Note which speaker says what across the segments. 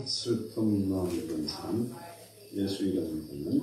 Speaker 1: 슬픔 마음을 든 사람, 예수 이름을 듣는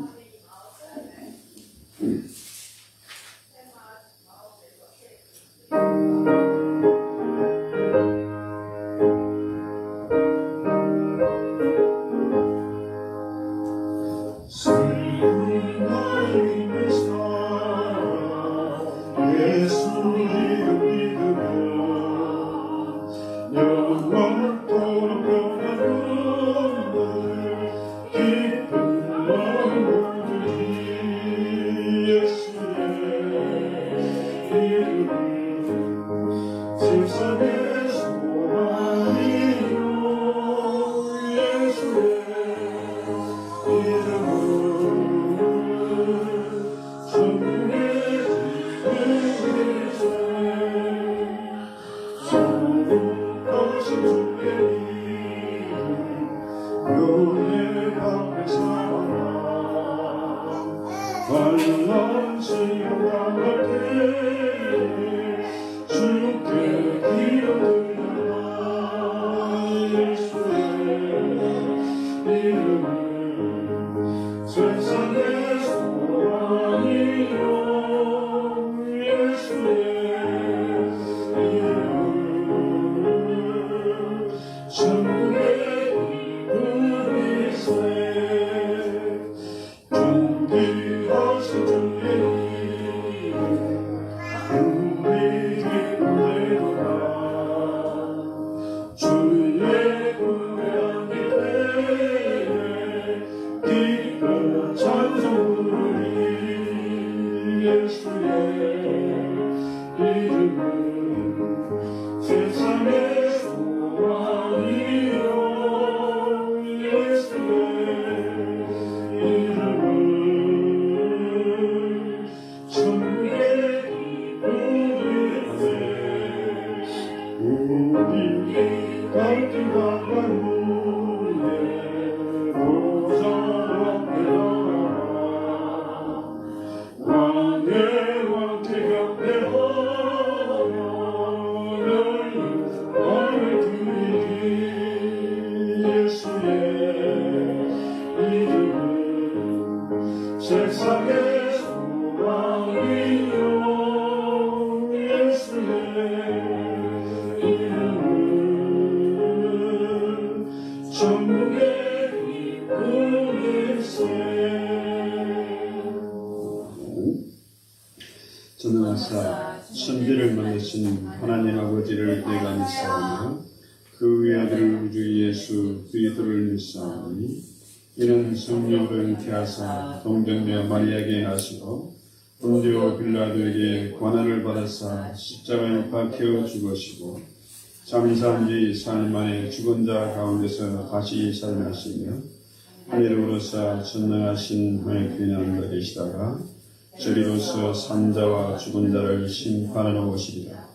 Speaker 1: 전능하사 천지를 만드신 하나님 아버지를 내가 믿사오며 그 외아들 우주 예수 그리스도를 믿사오니 이는 성령으로 잉태하사 동정녀 마리아에게 나시고 본디오 빌라도에게 고난을 받아사 십자가에 박혀 죽으시고 잠잠한 지 4일 만에 죽은 자 가운데서 다시 살아나시며 하늘로 오르사 전능하신 하나님의 귀한 계시다가 저리로서 산자와 죽은 자를 심판하러 오시리라.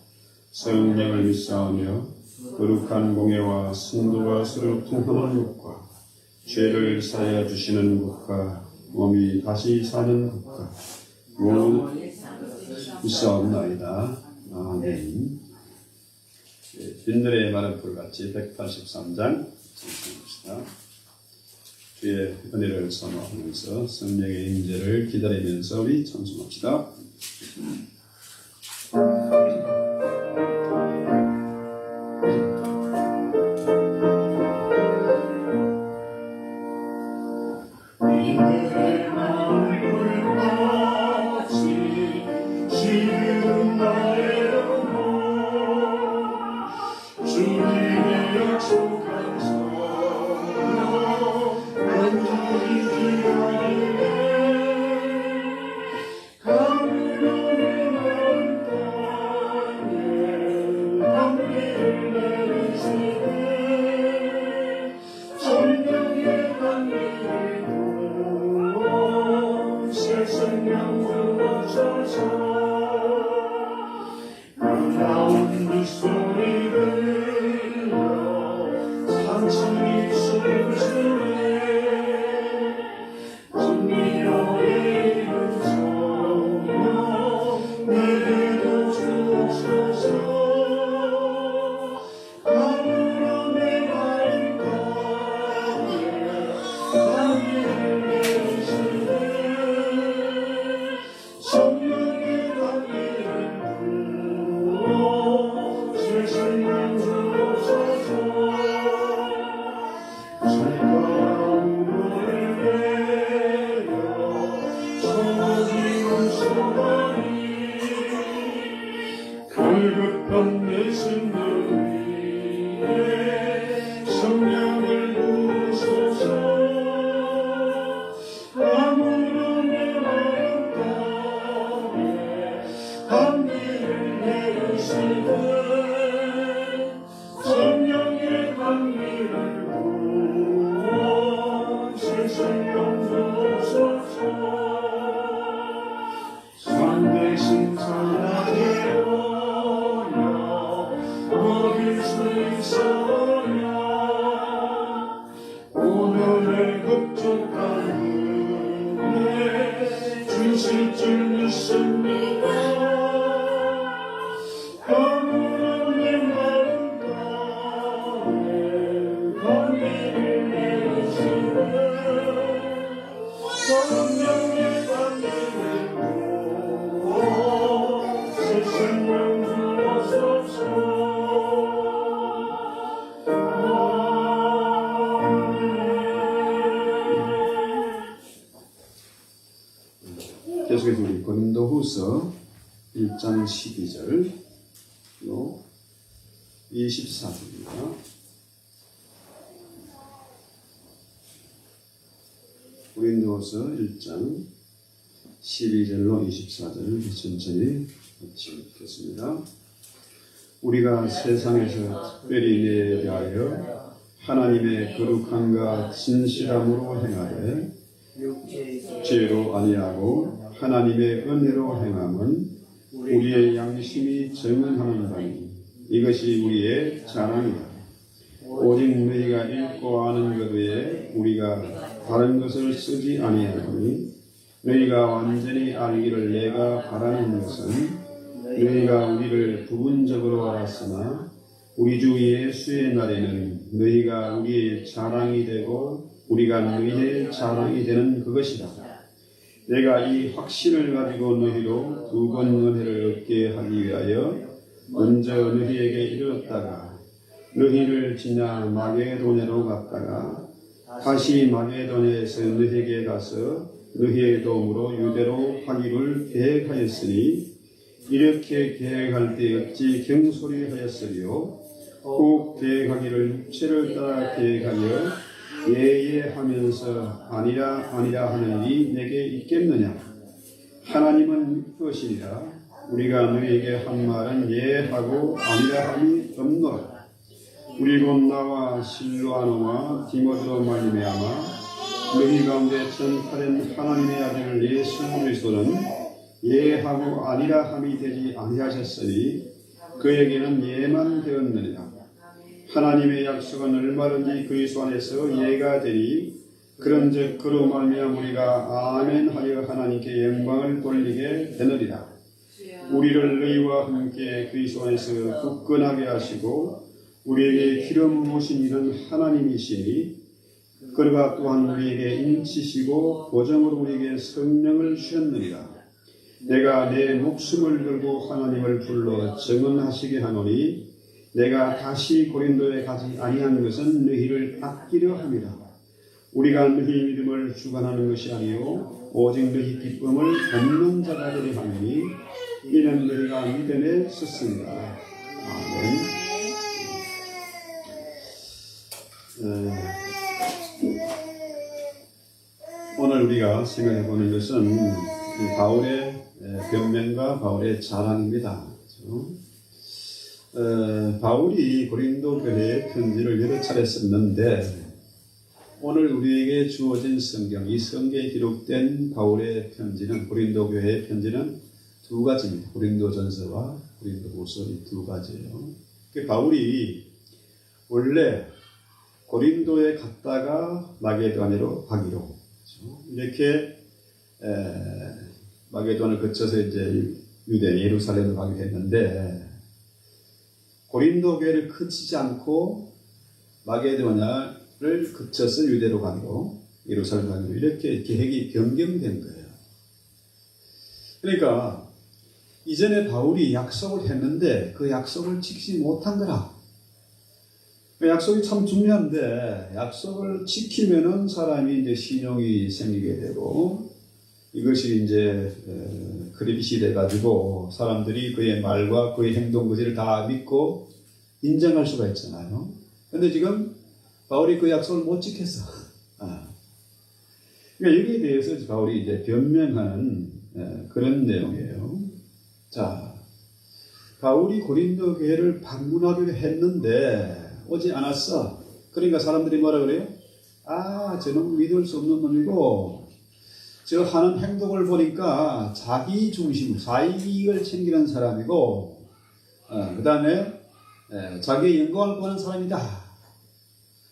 Speaker 1: 성령을 믿사오며 거룩한 공예와 성도가 서로 통하는 것과 죄를 사하여 주시는 것과 몸이 다시 사는 것과 모두 믿사옵나이다. 아멘. 빈들의 마른 풀같이 183장 읽습니다. 주의 은혜를 선호하면서 성령의 임재를 기다리면서 우리 찬송합시다.
Speaker 2: Come
Speaker 1: 걱정한 은혜 주실 줄 믿습니다. 아무런 내 마음 가운데 감기를 내리시네. 성령의 감기를 부어 새 생명 주옵소서. 계속해서 우리 고린도후서 1장 12절 또 24절입니다. 고린도후서 1장 12절로 24절 천천히 같이 읽겠습니다. 우리가 세상에서 특별히 내에 대하여 하나님의 거룩함과 진실함으로 행하되 죄로 아니하고 하나님의 은혜로 행함은 우리의 양심이 정언하는 바니 이것이 우리의 자랑이다. 오직 너희가 읽고 아는 것 외에 우리가 다른 것을 쓰지 아니하노니 너희가 완전히 알기를 내가 바라는 것은 너희가 우리를 부분적으로 알았으나 우리 주 예수의 날에는 너희가 우리의 자랑이 되고 우리가 너희의 자랑이 되는 그것이다. 내가 이 확신을 가지고 너희로 두 번 은혜를 얻게 하기 위하여 먼저 너희에게 이르렀다가 너희를 지나 마게도냐로 갔다가 다시 마게도냐에서 너희에게 가서 너희의 도움으로 유대로 하기를 계획하였으니 이렇게 계획할 때 어찌 경솔히하였으리요. 꼭 계획하기를 육체를 따라 계획하여 예예하면서 아니라 하는 일이 내게 있겠느냐. 하나님은 육것이니라. 우리가 너희에게 한 말은 예하고 아니라 함이 없노라. 우리 곧 나와 실로아노와 디모데로 말미암아 너희 가운데 전파된 하나님의 아들 예수 그리스도는 예하고 아니라 함이 되지 아니하셨으니 그에게는 예만 되었느니라. 하나님의 약속은 얼마든지 그리스도 안에서 예가 되니 그런즉 그로 말미암아 우리가 아멘 하여 하나님께 영광을 돌리게 되느리라. 우리를 너희와 함께 그리스도 안에서 굳건하게 하시고 우리에게 기름 부으신 이는 하나님이시니 그가 또한 우리에게 인치시고 보정으로 우리에게 성령을 주셨느니라. 내가 내 목숨을 걸고 하나님을 불러 증언하시게 하노니 내가 다시 고린도에 가지 아니한 것은 너희를 아끼려 함이라. 우리가 너희 믿음을 주관하는 것이 아니요 오직 너희 기쁨을 돕는 자가 되려 하니 이는 너희가 믿음에 섰습니다. 아멘. 오늘 우리가 생각해 보는 것은 바울의 변명과 바울의 자랑입니다. 바울이 고린도 교회에 편지를 여러 차례 썼는데 오늘 우리에게 주어진 성경, 이 성경에 기록된 바울의 편지는, 고린도 교회의 편지는 두 가지입니다. 고린도전서와 고린도후서 이 두 가지예요. 바울이 원래 고린도에 갔다가 마게도냐로 가기로 이렇게 마게도냐를 거쳐서 이제 유대 예루살렘으로 가기로 했는데 고린도 교회를 거치지 않고 마게도냐를 거쳐서 유대로 가기로 예루살렘 가기로 이렇게 계획이 변경된 거예요. 그러니까 이전에 바울이 약속을 했는데 그 약속을 지키지 못한 거라. 약속이 참 중요한데 약속을 지키면은 사람이 이제 신용이 생기게 되고 이것이 이제 크레딧이 돼가지고 사람들이 그의 말과 그의 행동 그지를 다 믿고 인정할 수가 있잖아요. 근데 지금 바울이 그 약속을 못 지켰어. 그러니까 여기에 대해서 바울이 이제 변명하는 그런 내용이에요. 자, 바울이 고린도 교회를 방문하기로 했는데 오지 않았어. 그러니까 사람들이 뭐라 그래요? 저는 믿을 수 없는 놈이고 저 하는 행동을 보니까 자기 중심, 자기를 챙기는 사람이고 그 다음에 자기의 영광을 보는 사람이다.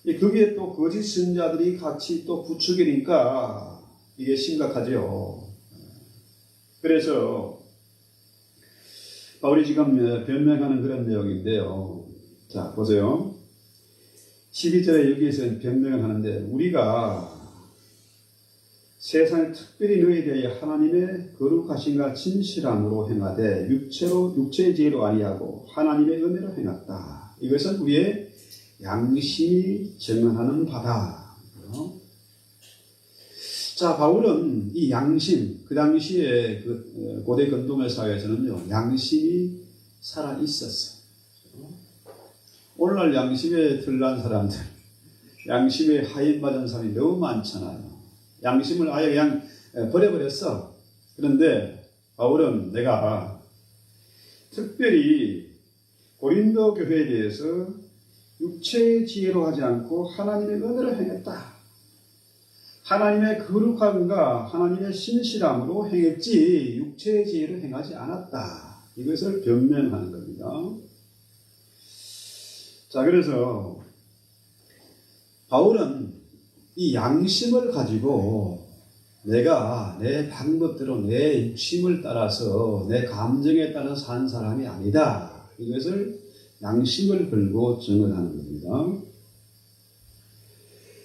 Speaker 1: 거기에 또 거짓 선자들이 같이 또 부추기니까 이게 심각하죠. 그래서 바울이 지금 변명하는 그런 내용인데요. 자, 보세요. 12절에 여기에서 변명을 하는데, 우리가 세상에 특별히 너희에 대하여 하나님의 거룩하신가 진실함으로 행하되 육체의 지혜로 아니하고 하나님의 은혜로 행했다. 이것은 우리의 양심이 증언하는 바다. 자, 바울은 이 양심, 그 당시에 그 고대 근동의 사회에서는요, 양심이 살아 있었어. 오늘날 양심에 들난 사람들, 양심에 하인 맞은 사람이 너무 많잖아요. 양심을 아예 그냥 버려버렸어. 그런데 바울은 내가 특별히 고린도 교회에 대해서 육체의 지혜로 하지 않고 하나님의 은혜로 행했다. 하나님의 거룩함과 하나님의 신실함으로 행했지 육체의 지혜로 행하지 않았다. 이것을 변명하는 겁니다. 자, 그래서 바울은 이 양심을 가지고 내가 내 방법대로 내 욕심을 따라서 내 감정에 따라서 산 사람이 아니다. 이것을 양심을 걸고 증언하는 겁니다.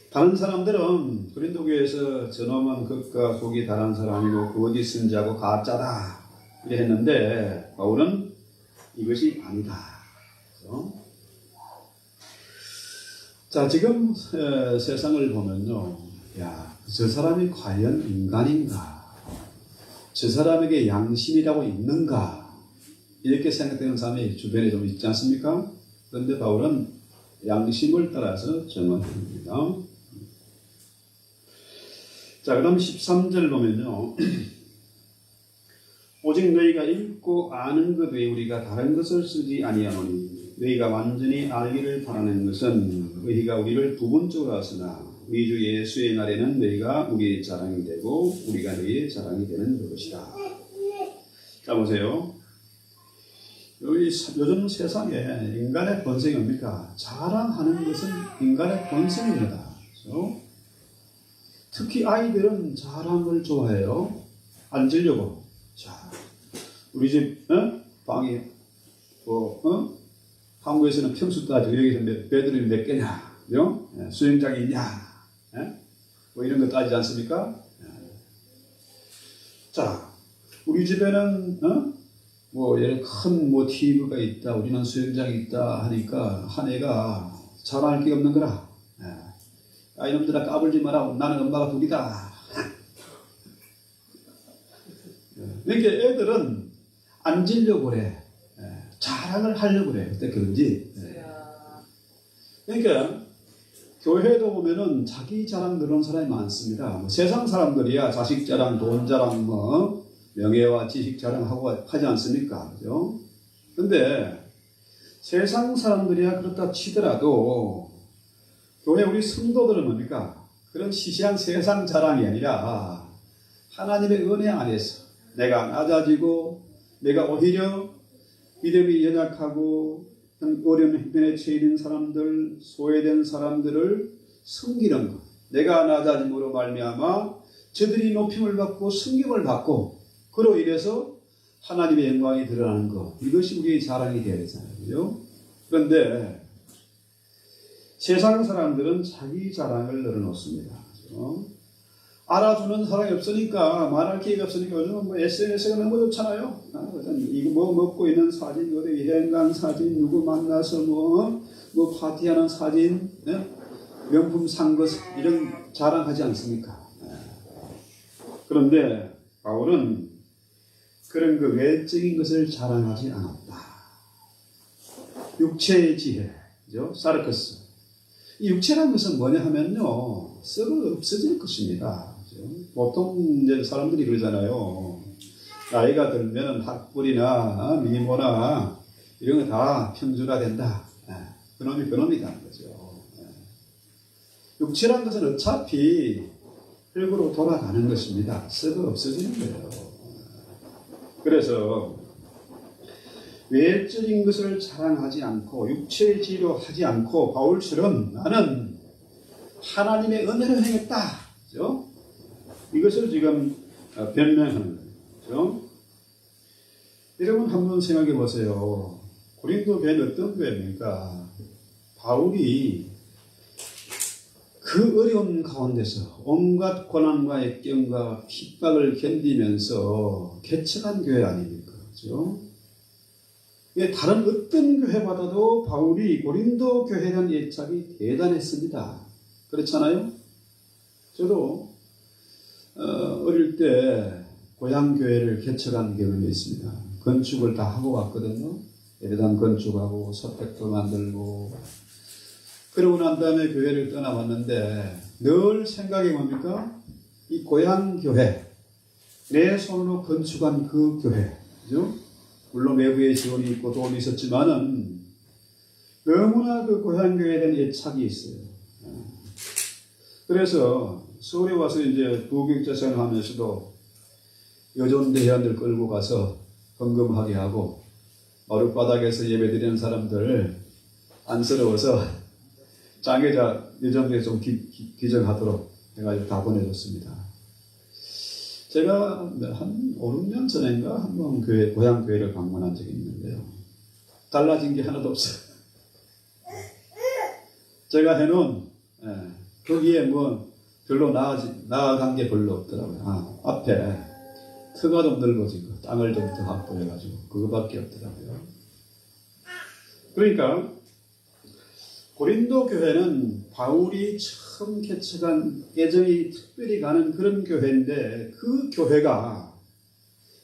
Speaker 1: 다른 사람들은 고린도 교회에서 저놈은 겉과 속이 다른 사람이고 거짓 선지자고 가짜다 이래 했는데 바울은 이것이 아니다. 그렇죠? 자, 지금 세상을 보면요, 야, 저 사람이 과연 인간인가? 저 사람에게 양심이라고 있는가? 이렇게 생각되는 사람이 주변에 좀 있지 않습니까? 그런데 바울은 양심을 따라서 정언합니다. 자, 그럼 13절 보면요, 오직 너희가 읽고 아는 것 외에 우리가 다른 것을 쓰지 아니하노니 너희가 완전히 알기를 바라는 것은 너희가 우리를 부분적으로 하으나 우리 주 예수의 날에는 너희가 우리의 자랑이 되고 우리가 너희의 자랑이 되는 것이다. 자, 보세요. 요즘 세상에 인간의 본성이 뭡니까? 자랑하는 것은 인간의 본성입니다. 그렇죠? 특히 아이들은 자랑을 좋아해요. 앉으려고. 자, 우리 집 방이 한국에서는 평수 따지고 여기서 베드룸이 몇 개냐, 수영장이 있냐, 뭐 이런 거 따지지 않습니까? 자, 우리 집에는 뭐 예를 큰 뭐 TV가 있다, 우리는 수영장이 있다 하니까 한 애가 자랑할 게 없는 거라. 아, 이놈들아 까불지 마라. 나는 엄마가 둘이다. 그러니까 애들은 앉으려고 그래. 자랑을 하려고 그래. 그때 그런지. 그러니까 교회도 보면은 자기 자랑 그런 사람이 많습니다. 뭐 세상 사람들이야 자식 자랑, 돈 자랑, 뭐 명예와 지식 자랑하고 하지 않습니까? 그죠? 근데 세상 사람들이야 그렇다 치더라도 교회 우리 성도들은 뭡니까? 그런 시시한 세상 자랑이 아니라 하나님의 은혜 안에서 내가 낮아지고 내가 오히려 믿음이 연약하고 어려운 형편에 처해 있는 사람들, 소외된 사람들을 섬기는 것. 내가 낮아짐으로 말미암아 저들이 높임을 받고 섬김을 받고 그로 인해서 하나님의 영광이 드러나는 것. 이것이 우리의 자랑이 되어야 되잖아요. 그런데 세상 사람들은 자기 자랑을 늘어놓습니다. 그렇죠? 알아주는 사람이 없으니까, 말할 기회가 없으니까 요즘은 뭐 SNS가 너무 좋잖아요. 이거 뭐 먹고 있는 사진, 어디 여행 간 사진, 누구 만나서 뭐 파티하는 사진, 명품 산 것, 이런 자랑하지 않습니까? 그런데 바울은 그런 그 외적인 것을 자랑하지 않았다. 육체의 지혜, 그죠? 사르커스. 이 육체라는 것은 뭐냐 하면요, 썩어 없어질 것입니다. 보통 이제 사람들이 그러잖아요. 나이가 들면 학벌이나 미모나 이런 거 다 평준화된다. 그놈이다는 거죠. 육체라는 것은 어차피 흙으로 돌아가는 것입니다. 썩어 없어지는 거예요. 그래서 외적인 것을 자랑하지 않고 육체의 지혜로 하지 않고 바울처럼 나는 하나님의 은혜로 행했다. 그죠? 이것을 지금 변명하는 거죠. 여러분 한번 생각해 보세요. 고린도 교회는 어떤 교회입니까? 바울이 그 어려운 가운데서 온갖 고난과 역경과 핍박을 견디면서 개척한 교회 아닙니까? 그죠? 다른 어떤 교회보다도 바울이 고린도 교회에 대한 애착이 대단했습니다. 그렇잖아요? 저도 어릴 때 고향 교회를 개척한 경험이 있습니다. 건축을 다 하고 왔거든요. 예배당 건축하고 서택도 만들고 그러고 난 다음에 교회를 떠나봤는데 늘 생각이 뭡니까? 이 고향 교회, 내 손으로 건축한 그 교회, 그죠? 물론 외부의 지원이 있고 도움이 있었지만은 너무나 그 고향 교회에 대한 애착이 있어요. 그래서 서울에 와서 이제 부교육자생을 하면서도 여존 대회원들 끌고 가서 헌금하게 하고 마룻바닥에서 예배드리는 사람들 안쓰러워서 장애자 예정대에 좀 기증하도록 해가지고 다 보내줬습니다. 제가 한 5, 6년 전인가 한번 고향 교회를 방문한 적이 있는데요. 달라진 게 하나도 없어요. 제가 해놓은 거기에 뭐 별로 나아간 게 별로 없더라고요. 앞에 터가 좀 넓어진 거, 땅을 좀 더 확보해가지고 그거밖에 없더라고요. 그러니까 고린도 교회는 바울이 처음 개척한 애정이 특별히 가는 그런 교회인데 그 교회가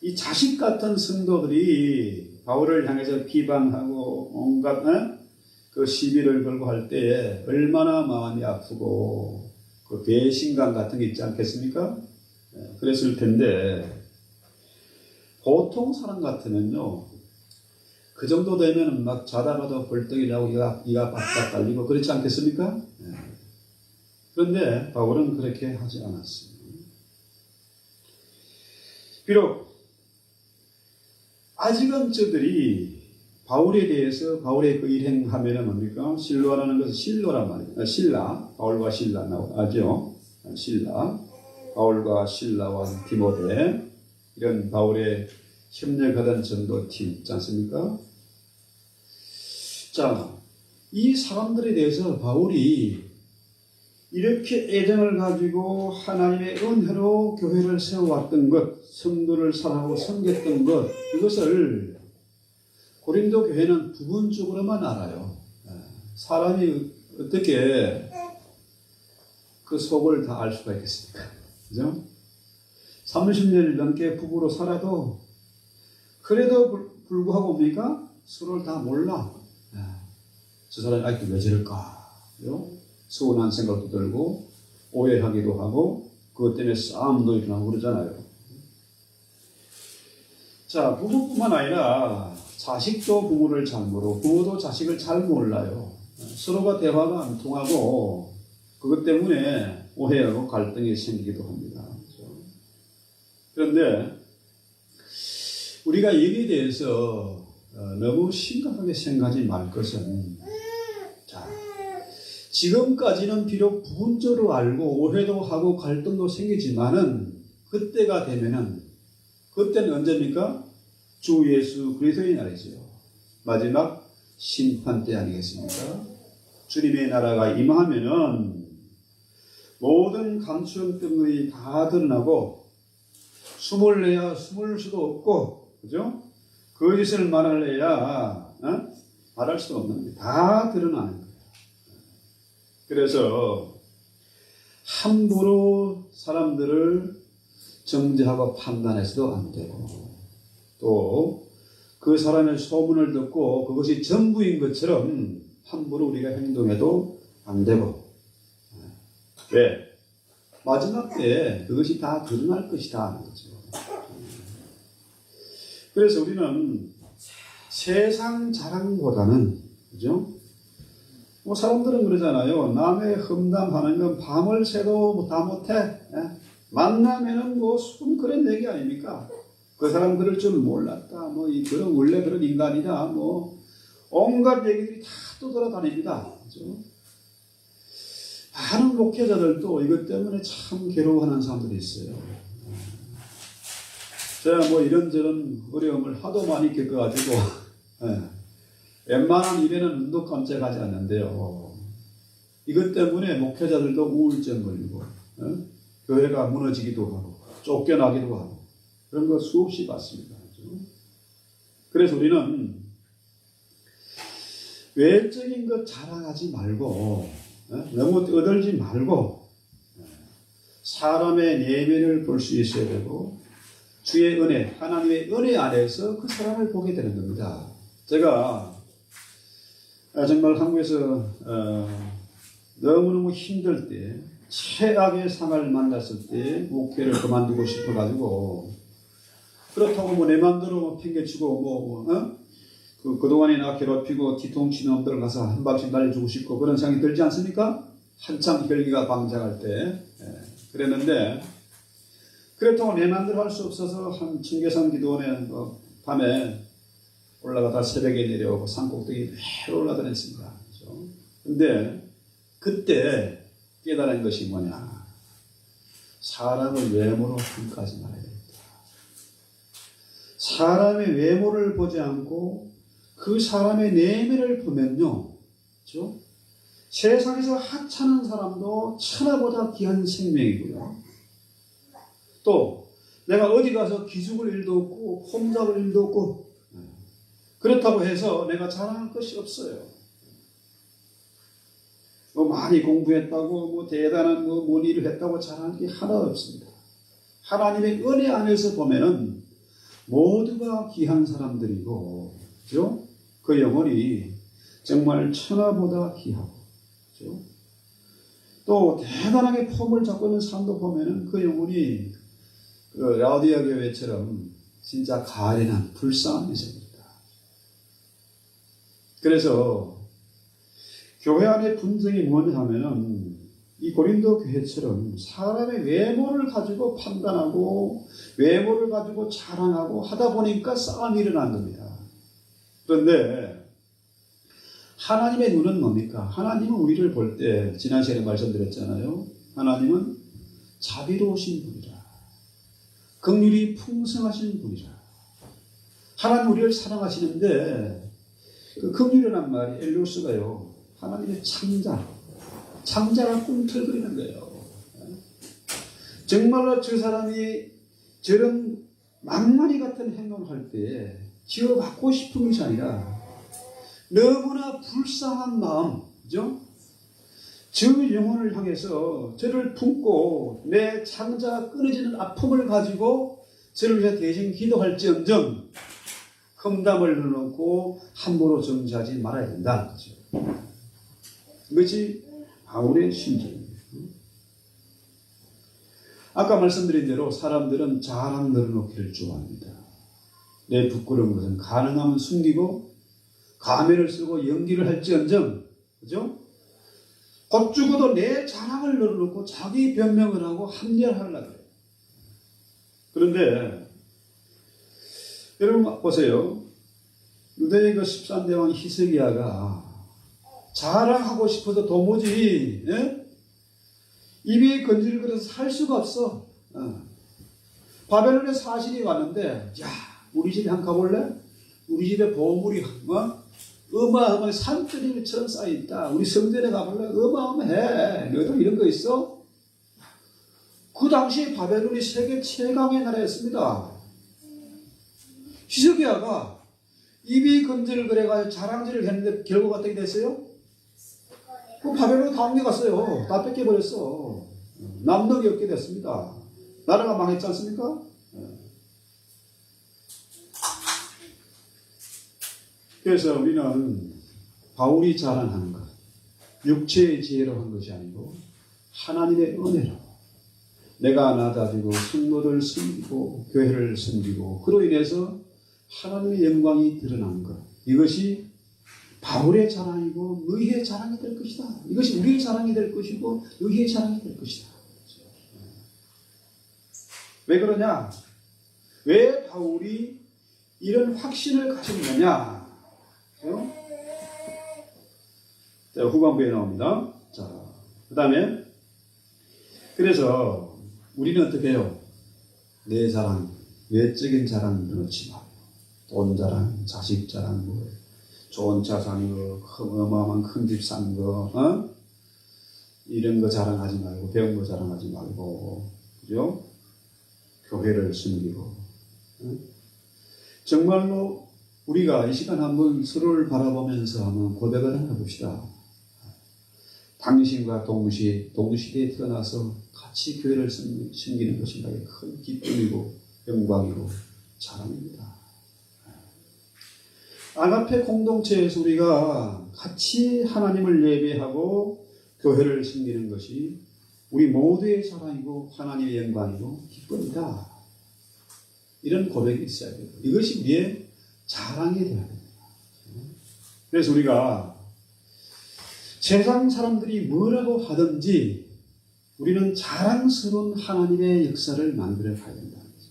Speaker 1: 이 자식 같은 성도들이 바울을 향해서 비방하고 온갖 그 시비를 걸고 할 때에 얼마나 마음이 아프고 그 배신감 같은 게 있지 않겠습니까? 그랬을 텐데 보통 사람 같으면요 그 정도 되면 막 자다가도 벌떡이 나고 이가 박박 달리고 그렇지 않겠습니까? 그런데 바울은 그렇게 하지 않았어요. 비록 아직은 저들이 바울에 대해서 바울의 그 일행하면은 뭡니까? 실로라는 것은 실로란 말이에요. 실라, 바울과 실라 나오죠. 실라, 바울과 실라와 디모데 이런 바울의 협력하던 전도팀 있지 않습니까? 자, 이 사람들에 대해서 바울이 이렇게 애정을 가지고 하나님의 은혜로 교회를 세워왔던 것, 성도를 사랑하고 섬겼던 것, 이것을 고린도 교회는 부분적으로만 알아요. 사람이 어떻게 그 속을 다 알 수가 있겠습니까? 그죠? 30년 넘게 부부로 살아도 그래도 불구하고 뭡니까? 서로를 다 몰라. 저 사람이 아직도 왜 저럴까? 서운한 생각도 들고 오해하기도 하고 그것 때문에 싸움도 일어나고 그러잖아요. 자, 부부뿐만 아니라 자식도 부모를 잘 모르고 부모도 자식을 잘 몰라요. 서로가 대화가 안 통하고 그것 때문에 오해하고 갈등이 생기기도 합니다. 그런데 우리가 여기에 대해서 너무 심각하게 생각하지 말 것은 자, 지금까지는 비록 부분적으로 알고 오해도 하고 갈등도 생기지만은 그때가 되면은 그때는 언제입니까? 주 예수 그리스도의 날이죠. 마지막 심판 때 아니겠습니까? 주님의 나라가 임하면은 모든 감추는 뜸들이 다 드러나고 숨을 내야 숨을 수도 없고, 그죠? 거짓을 말할래야 말할 수도 없는 게 다 드러나는 거예요. 그래서 함부로 사람들을 정죄하고 판단해서도 안 되고 또 그 사람의 소문을 듣고 그것이 전부인 것처럼 함부로 우리가 행동해도 안 되고 왜? 마지막 때에 그것이 다 드러날 것이다 하는 거죠. 그래서 우리는 세상 자랑보다는 그죠? 뭐 사람들은 그러잖아요. 남의 험담하는 건 밤을 새도 다 못해. 만나면은 뭐 순 그런 얘기 아닙니까? 그 사람 그럴 줄 몰랐다. 뭐 그런 원래 그런 인간이다. 뭐 온갖 얘기들이 다 떠돌아다닙니다. 그죠? 많은 목회자들도 이것 때문에 참 괴로워하는 사람들이 있어요. 제가 뭐 이런저런 어려움을 하도 많이 겪어가지고 웬만한 일에는 눈도 깜짝하지 않는데요. 이것 때문에 목회자들도 우울증 걸리고 교회가 무너지기도 하고 쫓겨나기도 하고 그런 거 수없이 봤습니다. 그래서 우리는 외적인 것 자랑하지 말고 너무 떠들지 말고 사람의 내면을 볼 수 있어야 되고 주의 은혜, 하나님의 은혜 안에서 그 사람을 보게 되는 겁니다. 제가 정말 한국에서 너무너무 힘들 때 최악의 상황을 만났을 때 목회를 그만두고 싶어가지고 그렇다고 뭐 내 맘대로 팽개치고 그동안에 나 괴롭히고 뒤통치는 놈들 가서 한 방씩 날려주고 싶고 그런 생각이 들지 않습니까? 한참 혈기가 방장할 때 그랬는데 그렇다고 내 맘대로 할 수 없어서 한 청계산 기도원에 밤에 올라가다 새벽에 내려오고 산꼭대기 매일 올라다녔습니다. 그런데 그때 깨달은 것이 뭐냐? 사람을 외모로 평가하지 말아야 된다. 사람의 외모를 보지 않고 그 사람의 내면을 보면요, 그렇죠? 세상에서 하찮은 사람도 천하보다 귀한 생명이고요. 또 내가 어디 가서 기죽을 일도 없고 홈잡을 일도 없고 그렇다고 해서 내가 자랑할 것이 없어요. 뭐 많이 공부했다고 뭐 대단한 뭔 일을 했다고 자랑할 게 하나 없습니다. 하나님의 은혜 안에서 보면은 모두가 귀한 사람들이고, 그죠? 그 영혼이 정말 천하보다 귀하고, 그죠? 또 대단하게 폼을 잡고 있는 사람도 보면은 그 영혼이 그 라오디아 교회처럼 진짜 가련한 불쌍한 인생입니다. 그래서 교회 안의 분쟁이 뭐냐 하면은 이 고린도 교회처럼 사람의 외모를 가지고 판단하고 외모를 가지고 자랑하고 하다 보니까 싸움이 일어난 겁니다. 그런데 하나님의 눈은 뭡니까? 하나님은 우리를 볼 때 지난 시간에 말씀드렸잖아요. 하나님은 자비로우신 분이라. 긍휼이 풍성하신 분이라. 하나님 우리를 사랑하시는데 그 긍휼이라는 말이 엘로스가요. 하나님의 창자가 꿈틀거리는 거예요. 정말로 저 사람이 저런 망나니 같은 행동을 할 때 지어받고 싶은 것이 아니라 너무나 불쌍한 마음, 그죠? 저 영혼을 향해서 저를 품고 내 창자가 끊어지는 아픔을 가지고 저를 위해 대신 기도할지언정 험담을 넣어놓고 함부로 정지하지 말아야 된다는 거죠. 이것이 바울의 심정입니다. 아까 말씀드린 대로 사람들은 자랑 늘어놓기를 좋아합니다. 내 부끄러운 것은 가능하면 숨기고 가면을 쓰고 연기를 할지언정, 그죠? 곧 죽어도 내 자랑을 늘어놓고 자기 변명을 하고 합리화하려고 해요. 그런데 여러분 보세요. 유대의 그 13대왕 히스기야가 자랑하고 싶어서 도무지 입이 건질거려서 살 수가 없어. 바벨론에 사신이 왔는데 야 우리 집에 한번 가볼래? 우리 집에 보물이 어마어마하게 산더미처럼 쌓여있다. 우리 성전에 가볼래? 어마어마해. 너도 이런 거 있어? 그 당시에 바벨론이 세계 최강의 나라였습니다. 히스기야가 입이 건질거려가지고 자랑질을 했는데 결국 어떻게 됐어요? 그 바벨론 다 옮겨갔어요. 다 뺏겨버렸어. 남덕이 없게 됐습니다. 나라가 망했지 않습니까? 그래서 우리는 바울이 자랑하는 것, 육체의 지혜로 한 것이 아니고 하나님의 은혜로 내가 낮아지고 성도를 섬기고 교회를 섬기고 그로 인해서 하나님의 영광이 드러난 것, 이것이 바울의 자랑이고 너희의 자랑이 될 것이다. 이것이 우리의 자랑이 될 것이고 너희의 자랑이 될 것이다. 왜 그러냐? 왜 바울이 이런 확신을 가졌느냐? 자, 후반부에 나옵니다. 자, 그 다음에 그래서 우리는 어떻게 해요? 내 자랑, 외적인 자랑 넣지 말고 돈 자랑, 자식 자랑, 뭐 좋은 차 사는 거, 어마어마한 큰 집 사는 거, 이런 거 자랑하지 말고 배운 거 자랑하지 말고, 그죠? 교회를 숨기고, 정말로 우리가 이 시간 한번 서로를 바라보면서 한번 고백을 하나 봅시다. 당신과 동시대에 태어나서 같이 교회를 섬기는 것이 나의 큰 기쁨이고 영광이고 자랑입니다. 아가페 공동체에서 우리가 같이 하나님을 예배하고 교회를 섬기는 것이 우리 모두의 자랑이고 하나님의 영광이고 기쁨이다. 이런 고백이 있어야 돼요. 이것이 우리의 자랑이 되어야 됩니다. 그래서 우리가 세상 사람들이 뭐라고 하든지 우리는 자랑스러운 하나님의 역사를 만들어 가야 된다는 거죠.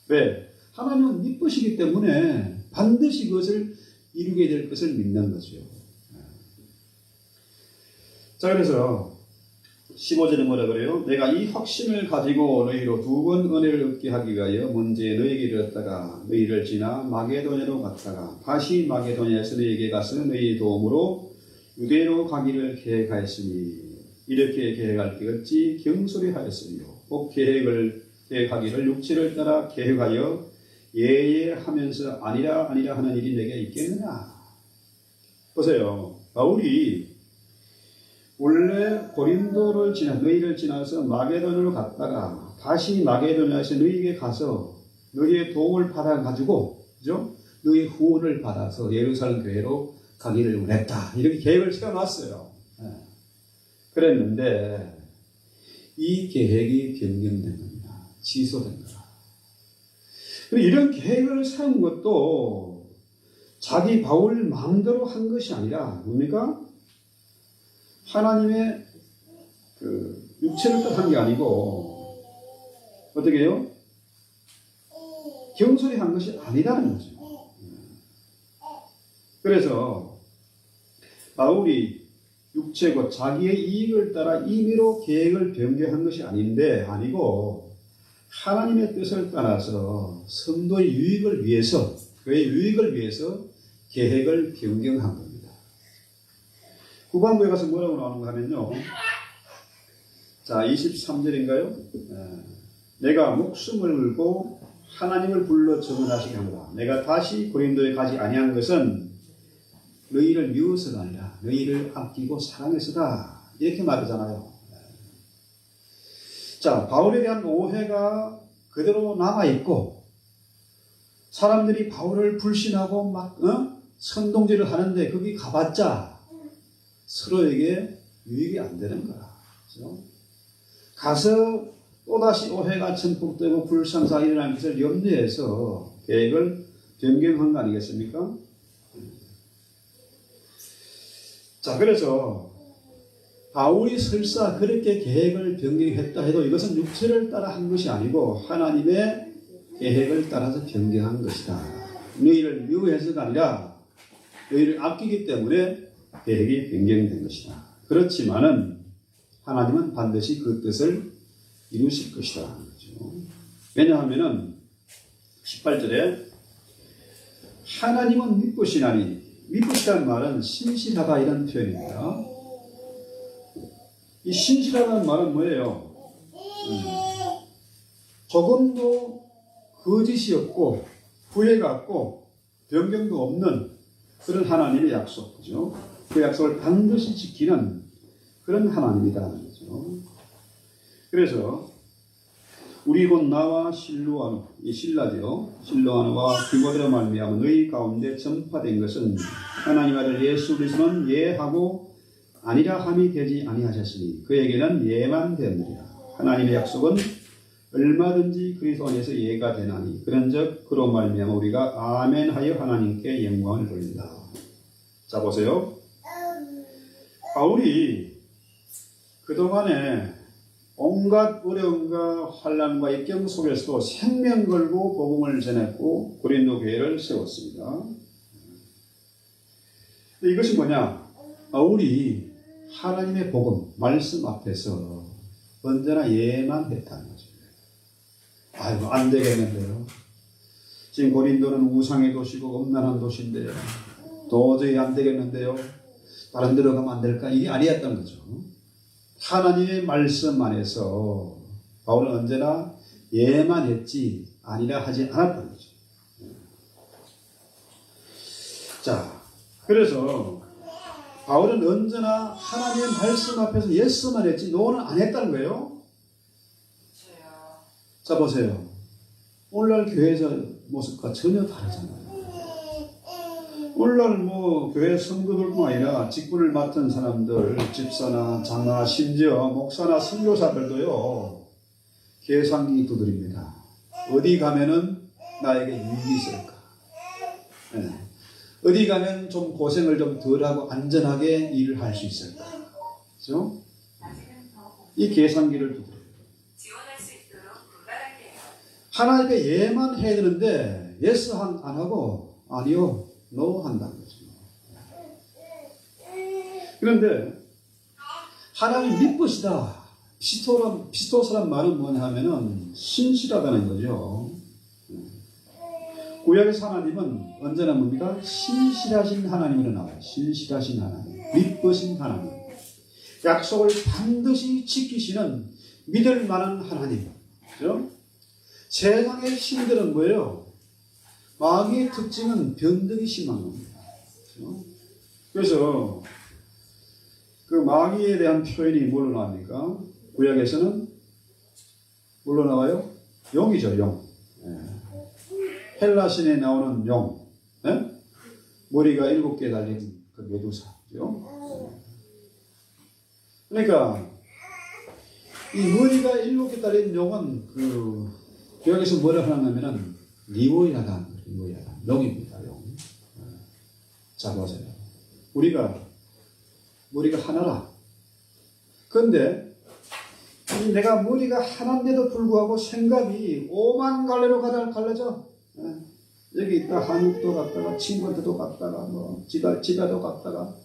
Speaker 1: 왜? 하나님은 미쁘시기 때문에 반드시 그것을 이루게 될 것을 믿는 거죠. 자, 그래서 15절에 뭐라 그래요? 내가 이 확신을 가지고 너희로 두 번 은혜를 얻게 하기 위하여 먼저 너희에게 이르렀다가 너희를 지나 마게도냐로 갔다가 다시 마게도냐에서 너희에게 가서 너희 도움으로 유대로 가기를 계획하였으니 이렇게 계획할 게 어찌 경솔히하였으며 꼭 계획하기를 육체를 따라 계획하여 예하면서 아니라 하는 일이 내게 있겠느냐. 보세요. 바울이 원래 고린도를 너희를 지나서 마게도냐로 갔다가 다시 마게도냐에서 너희에게 가서 너희의 도움을 받아가지고, 그죠? 너희 후원을 받아서 예루살렘 교회로 가기를 원했다. 이렇게 계획을 세워놨어요. 그랬는데 이 계획이 변경된 겁니다. 취소된 거라. 이런 계획을 세운 것도 자기 바울 마음대로 한 것이 아니라 뭡니까? 하나님의 육체를 뜻한 게 아니고 어떻게 해요? 경솔히 한 것이 아니라는 거죠. 그래서 바울이 육체 곧 자기의 이익을 따라 임의로 계획을 변경한 것이 아니고 하나님의 뜻을 따라서 성도의 유익을 위해서, 그의 유익을 위해서 계획을 변경한 겁니다. 후반부에 가서 뭐라고 나오는가 하면요. 자, 23절인가요? 내가 목숨을 걸고 하나님을 불러 증언하시게 합니다. 내가 다시 고린도에 가지 아니한 것은 너희를 미워서가 아니라 너희를 아끼고 사랑해서다. 이렇게 말하잖아요. 자, 바울에 대한 오해가 그대로 남아있고 사람들이 바울을 불신하고 막 선동질을 하는데 거기 가봤자 서로에게 유익이 안 되는 거라. 그렇죠? 가서 또다시 오해가 전폭되고 불상사가 일어나는 것을 염두해서 계획을 변경한 거 아니겠습니까? 자, 그래서 바울이 설사 그렇게 계획을 변경했다 해도 이것은 육체를 따라 한 것이 아니고 하나님의 계획을 따라서 변경한 것이다. 너희를 미워해서가 아니라 너희를 아끼기 때문에 계획이 변경된 것이다. 그렇지만은 하나님은 반드시 그 뜻을 이루실 것이다. 왜냐하면은 18절에 하나님은 미쁘시나니, 미쁘시다는 말은 신실하다 이런 표현입니다. 이 신실하다는 말은 뭐예요? 조금도 거짓이 없고 후회가 없고 변경도 없는 그런 하나님의 약속, 그죠? 그 약속을 반드시 지키는 그런 하나님이라는 거죠. 그래서 우리 곧 나와 실로아노, 이 신라죠. 실로아노와 디모데로 말미암아 너희 가운데 전파된 것은 하나님 아들 예수 그리스도는 예하고 아니라 함이 되지 아니하셨으니 그에게는 예만 되느니라. 하나님의 약속은 얼마든지 그리스도 안에서 예가 되나니 그런즉 그로 말미암아 우리가 아멘하여 하나님께 영광을 돌린다. 자, 보세요. 바울이 그동안에 온갖 어려움과 환난과 역경 속에서도 생명 걸고 복음을 전했고 고린도 교회를 세웠습니다. 이것이 뭐냐? 바울이 하나님의 복음, 말씀 앞에서 언제나 예만 했다는 거죠. 아이고, 안 되겠는데요. 지금 고린도는 우상의 도시고 음란한 도시인데요. 도저히 안 되겠는데요. 다른 데로 가면 안 될까? 이게 아니었던 거죠. 하나님의 말씀 안에서 바울은 언제나 예만 했지 아니라 하지 않았던 거죠. 자, 그래서 바울은 언제나 하나님의 말씀 앞에서 예스만 했지 노는 안 했다는 거예요. 자, 보세요. 오늘날 교회에서 모습과 전혀 다르잖아요. 오늘날 교회 성도들뿐 아니라 직분을 맡은 사람들, 집사나 장로나 심지어 목사나 선교사들도요, 계산기 두드립니다. 어디 가면은 나에게 유익이 있을까? 네. 어디 가면 좀 고생을 좀 덜하고 안전하게 일을 할 수 있을까? 그죠? 이 계산기를 두드려요. 하나님께 예만 해야 되는데 예스 안 하고 아니요, 노 한다는 거죠. 그런데 하나님 믿으시다. 피스토스란 말은 뭐냐 하면은 신실하다는 거죠. 구약의 하나님은 언제나 뭡니까? 신실하신 하나님으로 나와요. 신실하신 하나님, 믿으신 하나님, 약속을 반드시 지키시는 믿을 만한 하나님. 그렇죠? 세상의 신들은 뭐예요? 마귀의 특징은 변덕이 심한 겁니다. 그렇죠? 그래서 그 마귀에 대한 표현이 뭘로 나옵니까? 구약에서는 뭘로 나와요? 용이죠, 용. 헬라신에 나오는 용, 머리가 7개 달린 그 메두사죠. 그러니까 이 머리가 7개 달린 용은 여기서 뭐라 하냐면은 리오야단, 용입니다, 용. 자, 보세요. 우리가 머리가 하나라. 그런데 내가 머리가 하나인데도 불구하고 생각이 5만 갈래로 갈라져. 여기 있다 한국도 갔다가 친구한테도 갔다가 집에도 갔다가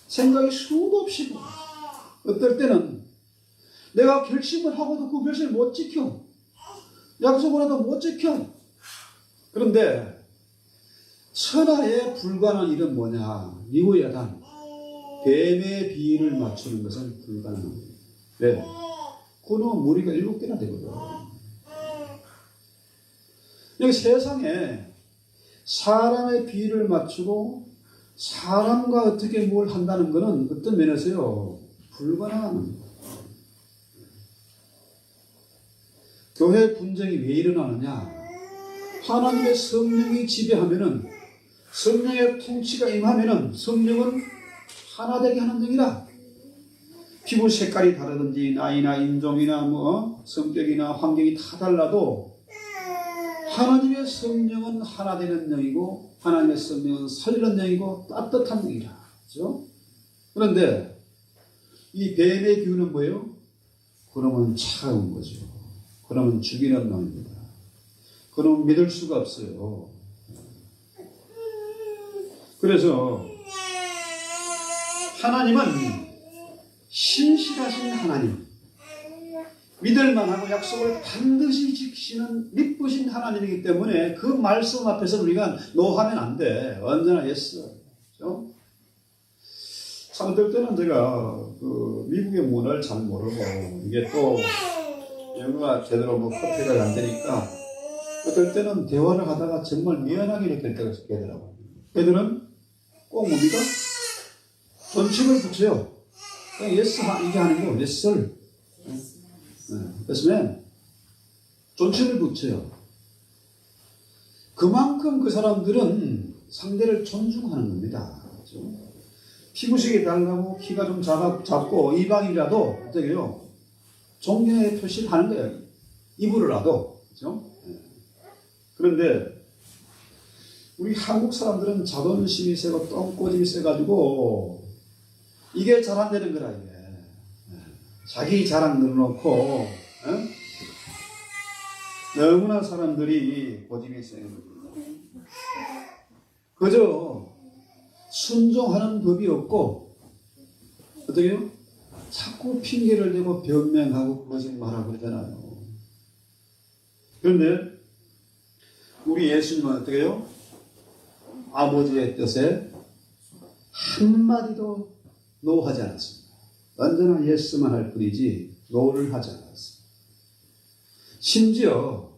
Speaker 1: 생각이 수도 없이 어떨 때는 내가 결심을 하고도 그 결심을 못 지켜. 약속을 해도 못 지켜. 그런데 천하에 불가능한 일은 뭐냐? 리오야단, 뱀의 비위를 맞추는 것은 불가능한 거예요. 왜? 그놈 머리가 7개나 되거든. 여기 세상에 사람의 비위를 맞추고 사람과 어떻게 뭘 한다는 것은 어떤 면에서요, 불가능한 거예요. 교회 분쟁이 왜 일어나느냐? 하나님의 성령이 지배하면은, 성령의 통치가 임하면은 성령은 하나 되게 하는 영이다. 피부 색깔이 다르든지 나이나 인종이나 성격이나 환경이 다 달라도 하나님의 성령은 하나 되는 영이고 하나님의 성령은 살리는 영이고 따뜻한 영이다. 그렇죠? 그런데 이 뱀의 기운은 뭐예요? 그러면 차가운 거죠. 그러면 죽이는 놈입니다. 그러면 믿을 수가 없어요. 그래서 하나님은 신실하신 하나님, 믿을만하고 약속을 반드시 지키시는 믿으신 하나님이기 때문에 그 말씀 앞에서 우리가 노하면 안 돼. 언제나 예스. 그렇죠? 참 어떨 때는 제가 미국의 문화를 잘 모르고 이게 또 영어가 제대로 커피가 안 되니까 어떨 때는 대화를 하다가 정말 미안하게 느낄 때가 있더라고요. 걔들은 꼭 뭡니까? 존칭을 붙여요. 예스 이게 하는 거 예스를. 그래서 존칭을 붙여요. 그만큼 그 사람들은 상대를 존중하는 겁니다. 그렇죠? 피부색이 달라고 키가 좀 작고 이방이라도 어떻게 해요? 존경의 표시를 하는 거예요. 입으로라도. 그렇죠? 그런데 우리 한국 사람들은 자존심이 세고 똥꼬집이 세가지고 이게 자랑되는 거라 이게. 자기 자랑 늘어놓고 너무나 사람들이 고집이 세는 거죠. 그저 순종하는 법이 없고 어떻게요? 자꾸 핑계를 대고 변명하고 거짓말하고 그러잖아요. 그런데 우리 예수님은 어떻게 해요? 아버지의 뜻에 한마디도 노하지 않았습니다. 언제나 예스만 할 뿐이지 노를 하지 않았습니다. 심지어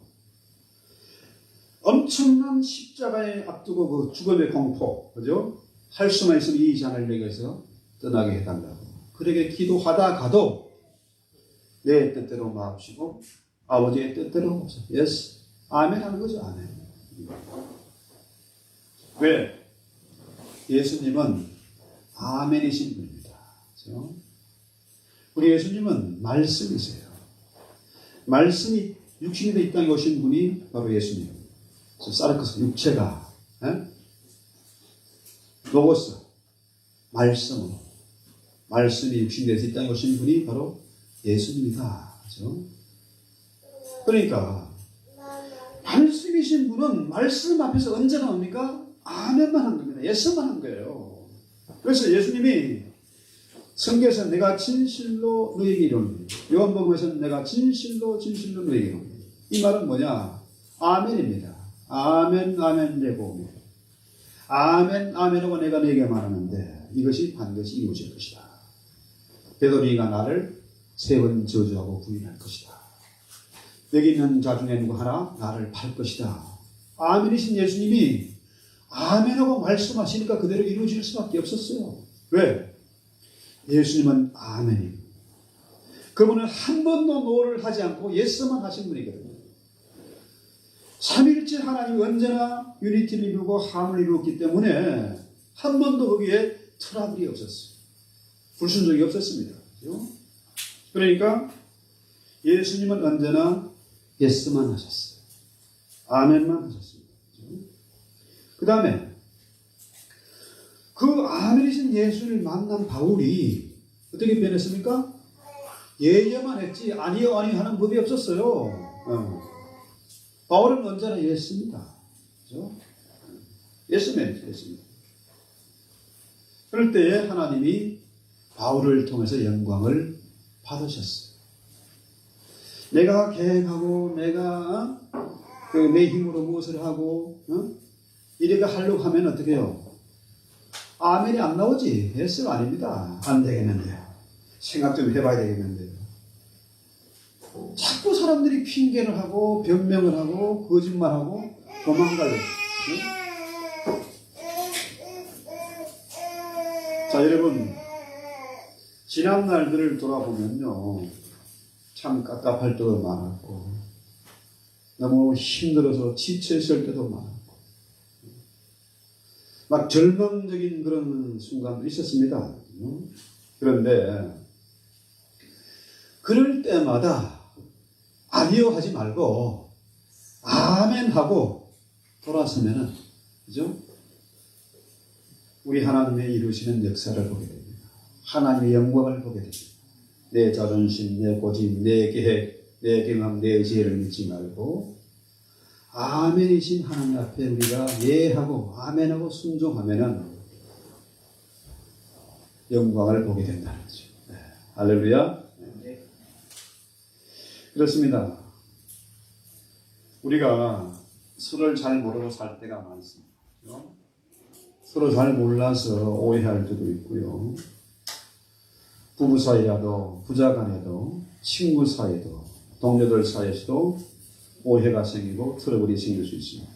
Speaker 1: 엄청난 십자가에 앞두고 그 죽음의 공포, 그죠? 할 수만 있으면 이 잔을 내게서 떠나게 해달라고. 그렇게 기도하다가도 내 뜻대로 마옵시고 아버지의 뜻대로 하옵소서. 예스, 아멘 하는 거죠. 아멘. 왜? 예수님은 아멘이신 분입니다. 그렇죠? 우리 예수님은 말씀이세요. 말씀이 육신이 돼 이 땅에 오신 분이 바로 예수님. 사르크스 육체가 로고스 말씀으로 말씀이 육신이 돼서 이 땅에 오신 분이 바로 예수님이다. 그렇죠? 그러니까 말씀이신 분은 말씀 앞에서 언제나 뭡니까? 아멘만 한 겁니다. 예스만 한 거예요. 그래서 예수님이 성경에서 내가 진실로 너에게 이르노니, 요한복음에서는 내가 진실로 너에게 이르노니, 이 말은 뭐냐? 아멘입니다. 아멘 아멘 레고니, 아멘 아멘하고 내가 너에게 말하는데 이것이 반드시 이루어질 것이다. 베드로가 나를 3번 저주하고 부인할 것이다. 여기 있는 자 중에 누구 하나 나를 팔 것이다. 아멘이신 예수님이 아멘하고 말씀하시니까 그대로 이루어질 수밖에 없었어요. 왜? 예수님은 아멘이고 그분은 한 번도 노를 하지 않고 예스만 하신 분이거든요. 삼위일체 하나님이 언제나 유니티를 이루고 함을 이루었기 때문에 한 번도 거기에 트러블이 없었어요. 불순종이 없었습니다. 그렇죠? 그러니까 예수님은 언제나 예스만 하셨어요. 아멘만 하셨습니다. 그 다음에 그 아멘이신 예수를 만난 바울이 어떻게 변했습니까? 예예만 했지 아니요 하는 법이 없었어요. 바울은 언제나 예스입니다. 그렇죠? 예스입니다. 그럴 때에 하나님이 바울을 통해서 영광을 받으셨어요. 내가 계획하고 내가 내 힘으로 무엇을 하고 이래가 하려고 하면 어떻게 해요? 아멘이 안 나오지. 예스가 아닙니다. 안 되겠는데요. 생각 좀 해봐야 되겠는데요. 자꾸 사람들이 핑계를 하고 변명을 하고 거짓말하고 도망가요. 자, 여러분 지난 날들을 돌아보면요 참 깝깝할 때도 많았고 너무 힘들어서 지쳐있을 때도 많았고 막 절망적인 그런 순간도 있었습니다. 그런데 그럴 때마다 아니요 하지 말고 아멘 하고 돌아서면은 그죠? 우리 하나님의 이루시는 역사를 보게 됩니다. 하나님의 영광을 보게 됩니다. 내 자존심, 내 고집, 내 계획, 내 경험, 내 지혜를 믿지 말고 아멘이신 하나님 앞에 우리가 예하고 아멘하고 순종하면은 영광을 보게 된다는 거죠. 네. 할렐루야. 네. 그렇습니다. 우리가 서로를 잘 모르고 살 때가 많습니다. 서로 잘 몰라서 오해할 때도 있고요. 부부 사이라도, 부자 간에도, 친구 사이도, 동료들 사이에서도 오해가 생기고 트러블이 생길 수 있습니다.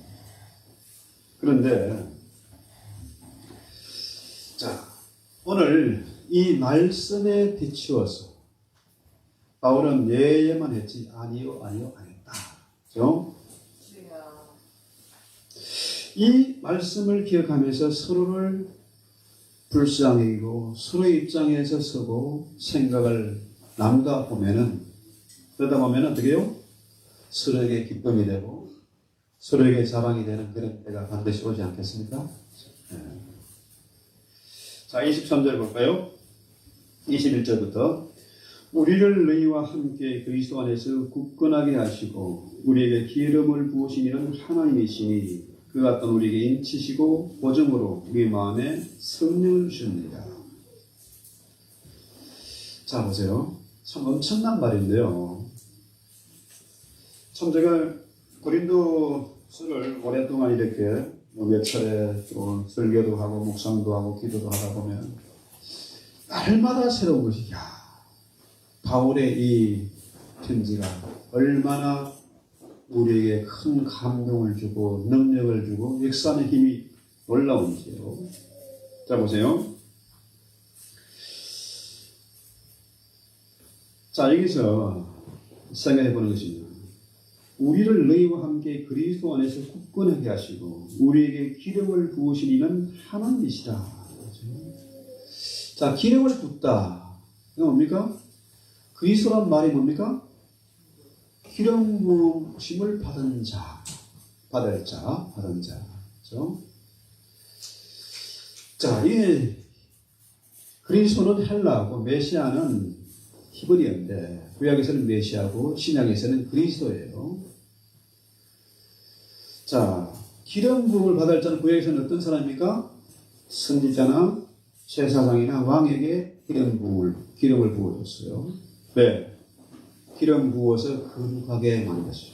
Speaker 1: 그런데 자, 오늘 이 말씀에 비추어서 바울은 예예만 했지 아니요 안 했다. 그렇죠? 이 말씀을 기억하면서 서로를 불쌍히 여기고 서로의 입장에서 서고 생각을 나누다 보면은 그러다 보면 어떻게 해요? 서로에게 기쁨이 되고 서로에게 자랑이 되는 그런 때가 반드시 오지 않겠습니까? 네. 자, 23절 볼까요? 21절부터 우리를 너희와 함께 그리스도 안에서 굳건하게 하시고 우리에게 기름을 부으신 이는 하나님이시니 그 같은 우리에게 인치시고 보증으로 우리 마음에 성령을 주십니다. 자, 보세요. 참 엄청난 말인데요. 참 제가 고린도서를 오랫동안 이렇게 몇 차례 또 설교도 하고 묵상도 하고 기도도 하다 보면 날마다 새로운 것이, 야, 바울의 이 편지가 얼마나 우리에게 큰 감동을 주고 능력을 주고 역사하는 힘이 놀라운지요. 자, 보세요. 자, 여기서 생각해 보는 것입니다. 우리를 너희와 함께 그리스도 안에서 굳건하게 하시고 우리에게 기름을 부으신 이는 하나님이시라. 자, 기름을 붓다. 이거 뭡니까? 그리스도란 말이 뭡니까? 기름 부으심을 받은 자, 받은 자. 그렇죠? 자, 이 그리스도는 헬라고 메시아는 히브리어인데 구약에서는 메시아고 신약에서는 그리스도예요. 자, 기름 부음을 받을 자는 구약에서는 어떤 사람입니까? 선지자나 제사장이나 왕에게 기름을 부어줬어요. 왜? 기름 부어서 거룩하게 만들었어요.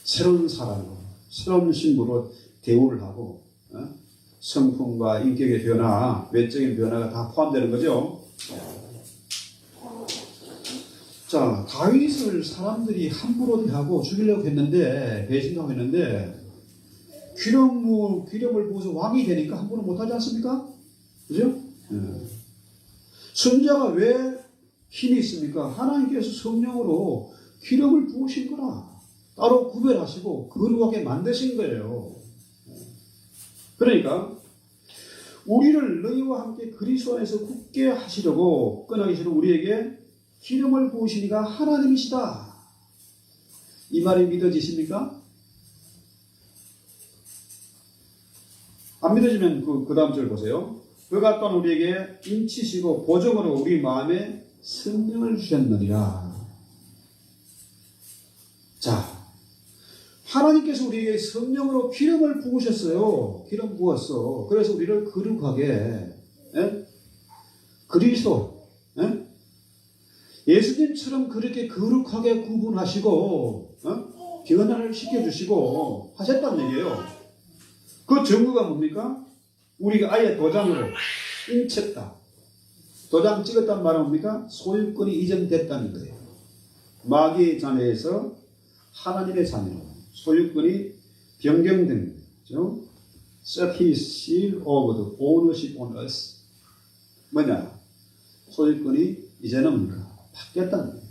Speaker 1: 새로운 사람으로, 새로운 신부로 대우를 하고, 성품과 인격의 변화, 외적인 변화가 다 포함되는 거죠. 자, 다윗을 사람들이 함부로 대하고 죽이려고 했는데, 배신하고 했는데, 기름을 부어서 왕이 되니까 함부로 못하지 않습니까? 그죠? 선자가 왜 힘이 있습니까? 하나님께서 성령으로 기름을 부으신 거라. 따로 구별하시고 거룩하게 만드신 거예요. 그러니까 우리를 너희와 함께 그리스도 안에서 굳게 하시려고 끊어지시는 우리에게 기름을 부으시니가 하나님이시다. 이 말이 믿어지십니까? 안 믿어지면 그 다음 절 보세요. 그가 또한 우리에게 인치시고 보정으로 우리 마음에 성령을 주셨느니라. 자, 하나님께서 우리에게 성령으로 기름을 부으셨어요. 기름 부었어. 그래서 우리를 거룩하게, 그리스도, 예수님처럼 그렇게 거룩하게 구분하시고, 변화를 시켜주시고 하셨다는 얘기예요. 그 증거가 뭡니까? 우리가 아예 도장을 인쳤다. 도장 찍었단 말은 뭡니까? 소유권이 이전됐다는 거예요. 마귀의 자녀에서 하나님의 자녀로 소유권이 변경된 거죠. Set his seal over the ownership on us. 뭐냐? 소유권이 이제는 뭡니까? 바뀌었다는 거예요.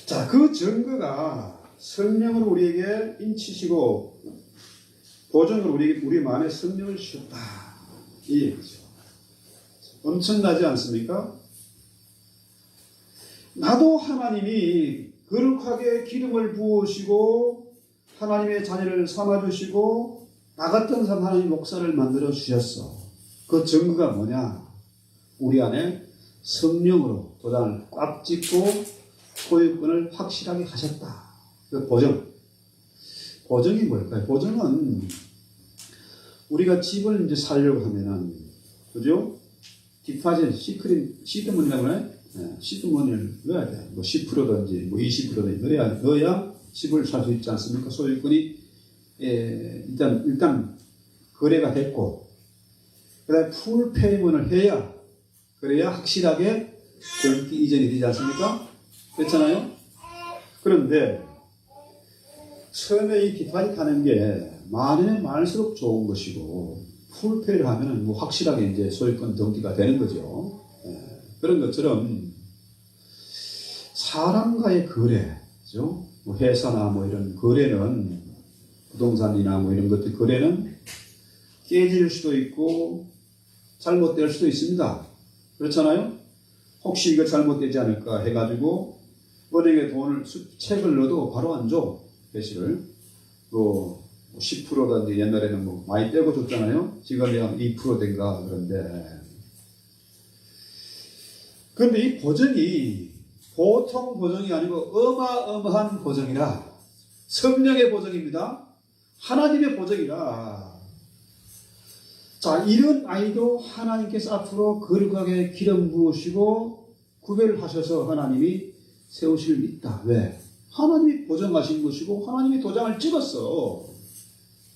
Speaker 1: 자, 그 증거가 성령으로 우리에게 인치시고 보증으로 우리 마음에 성령을 주셨다. 이 얘기죠. 엄청나지 않습니까? 나도 하나님이 거룩하게 기름을 부으시고 하나님의 자녀를 삼아주시고 나 같은 사람 하나님 목사를 만들어 주셨어. 그 증거가 뭐냐? 우리 안에 성령으로 도장을 꽉 찍고 소유권을 확실하게 하셨다. 그 보증. 보증이 뭘까요? 보증은 우리가 집을 이제 살려고 하면은, 그죠? 디파짓, 시드머니라고 해? 시드머니를 넣어야 돼. 뭐 10%든지, 뭐 20%든지 넣어야 집을 살 수 있지 않습니까? 소유권이, 일단, 거래가 됐고, 그 다음에 풀 페이먼을 해야, 그래야 확실하게登記 이전이 되지 않습니까? 그렇잖아요? 그런데, 처음에 이 디파짓 하는 게 많으면 많을수록 좋은 것이고, 풀페이를 하면은 뭐 확실하게 이제 소유권 등기가 되는 거죠. 그런 것처럼 사람과의 거래, 그죠? 뭐 회사나 뭐 이런 거래는 부동산이나 뭐 이런 것들 거래는 깨질 수도 있고 잘못될 수도 있습니다. 그렇잖아요? 혹시 이거 잘못되지 않을까 해가지고 은행에 책을 넣어도 바로 안 줘. 배시를. 뭐 10%든지 옛날에는 뭐 많이 떼고 줬잖아요. 지금이 한 2% 된가 그런데. 그런데 이 보증이 보통 보증이 아니고 어마어마한 보증이라. 성령의 보증입니다. 하나님의 보증이라. 자, 이런 아이도 하나님께서 앞으로 거룩하게 기름 부으시고 구별하셔서 하나님이 세우실 수 있다. 왜? 하나님이 보정하신 것이고 하나님이 도장을 찍었어.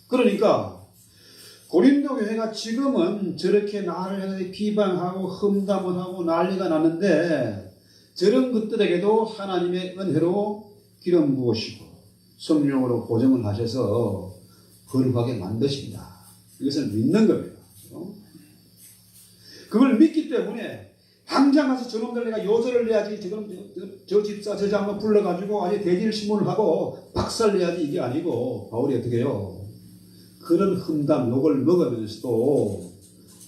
Speaker 1: 그러니까 고린도 교회가 지금은 저렇게 나를 향해 비방하고 험담을 하고 난리가 나는데 저런 것들에게도 하나님의 은혜로 기름 부으시고 성령으로 보정을 하셔서 거룩하게 만드신다. 이것을 믿는 겁니다. 그걸 믿기 때문에 당장 가서 저놈들 내가 요절을 내야지 지금 저 집사 저 장로 불러가지고 아주 대질 신문을 하고 박살 내야지 이게 아니고 바울이 어떻게 해요? 그런 흠담 욕을 먹으면서도